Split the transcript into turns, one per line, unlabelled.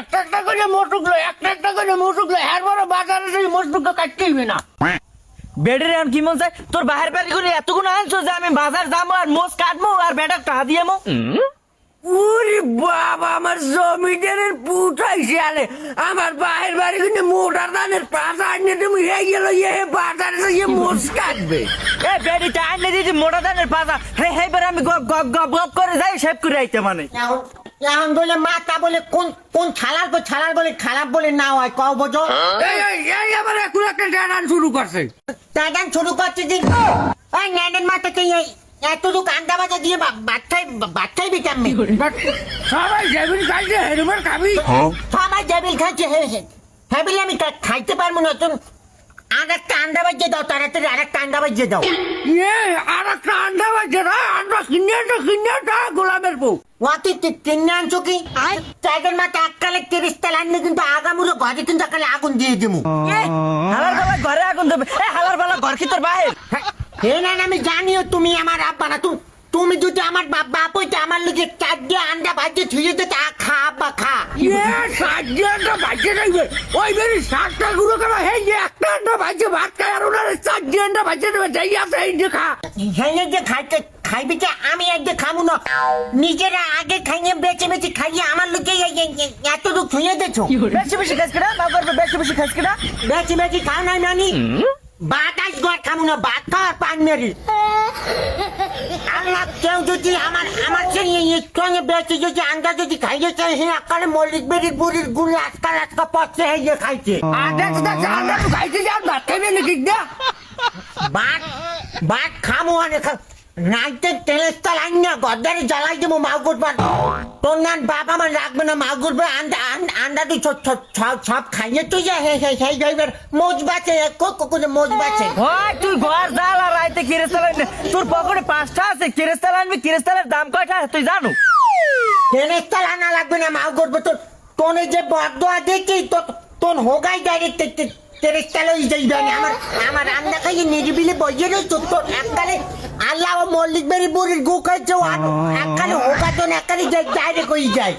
একটা করে মোটুকলো একটা করে মোটুকলো এর বড় বাজারে সেই মোটুকলো কাটতেইবে না
বেডের এখন কি মন চাই তোর বাহির বাড়ি করে এতগুলো আনছো যে আমি বাজার যাবো আর মোষ কাটবো আর বেটা টাকা দিয়ে মো
ওরে বাবা আমার জমিদারের পুটাইছে আলে আমার বাহির বাড়ি কিন্তু মোটার দানের পাতা আনিয়ে তুমি হয়ে গেল বাজারে যে মোষ কাটবে
এ বেডিটা আনলে দিদি মোটা দানের পাতা হে হে বের আমি গপ গপ গপ গপ করে যাই শেভ করে আইতে মানে
এখন বলে মাতা বলে কোন ছালার বলে খারাপ বলে না হয় কও বোঝো
এই আবার এখন একটা ডান শুরু করছে
টাটান শুরু করছে যে ওই ন্যাডের মাথাতে এতটুকু আন্ডা বাজা দিয়ে বাচ্চাই বিটামি
সবাই জেবিল খাইছে হেরুমের খাবি
সবাই জেবিল খাচ্ছে হেবিল আমি খাইতে পারবো না তুমি আর একটা আন্ডা বাজিয়ে দাও তাড়াতাড়ি আর একটা আন্ডা বাজিয়ে দাও
আর একটা আন্ডা বাজছে না আন্ডা কিনে গোলামের বউ
ওয়াতি কিনে আনছো কি টাইগার মাথা এককালে 30 তেল আনলে কিন্তু আগামুলো ঘরে কিন্তু একালে আগুন দিয়ে দিমু
হালার বাবা ঘরে আগুন দেবে এ হালার বাবা ঘর কি তোর বাহির
হে না আমি জানিও তুমি আমার আব্বা না তুমি যদি আমার বাপ হইতে আমার লোকে 4 দিয়ে আন্ডা ভাজিয়ে ছুঁয়ে দিতে খা আব্বা খা
সাতটি আন্ডা বাজছে যাইবে ওই বেরি 7টা গুঁড়ো করা হে একটা আন্ডা বাজছে ভাত খায় আর ওনার 4টি আন্ডা বাজছে দেবে যাই আছে এই যে খা
হেয়ে যে খাইবি যে আমি একদিন খাবো না নিজেরা আগে খাইয়ে বেঁচে খাইয়ে আমার লোকে এতটুকু ছুঁয়ে দিচ্ছ
বেশি বেশি খাস কিনা বাবার বেশি বেশি খাস কিনা
বেশি খাও নাই নানি বাতাস ঘর খাবো না ভাত খাওয়ার পান মেরি আল্লাহ কেউ যদি আমার সঙ্গে বেশি যদি আন্ডা যদি খাইয়ে চাই হে আকালে মল্লিক বেরির বুড়ির গুলি আজকাল পথে হেয়ে খাইছে
আন্ডা তো খাইছে যার ভাত খাইবে নাকি না
ভাত খামো অনেক নাইতে তেলের তাল আইন না গদ্দারে জ্বালাই দেবো মাগুর ভাত তোর নান বাপ আমার রাখবে না মাগুর ভাত আন্ডা তুই সব খাইয়ে তুই যা হে যাইবার মোজ বাঁচে মোজ বাঁচে
হয় তুই ঘর জাল আর রাইতে কিরেস্তাল আনবি তোর পকেটে 5টা আছে কিরেস্তাল আনবি কিরেস্তালের দাম কয়টা তুই জানো
তেলের তাল আনা লাগবে না মাগুর ভাত তোনে যে বদয়া দেখি তোর হোগাই ডাইরেক্ট তেরেস্তাল হয়ে যাইবে আমার রান্না খাইয়ে নিরিবিলি বইয়ে রয়েছ তোর এককালে আল্লাহ মল্লিক বেরি বুড়ির গু খাইছে এককালে হোগা তোর এককালে ডাইরেক্ট হয়ে যায়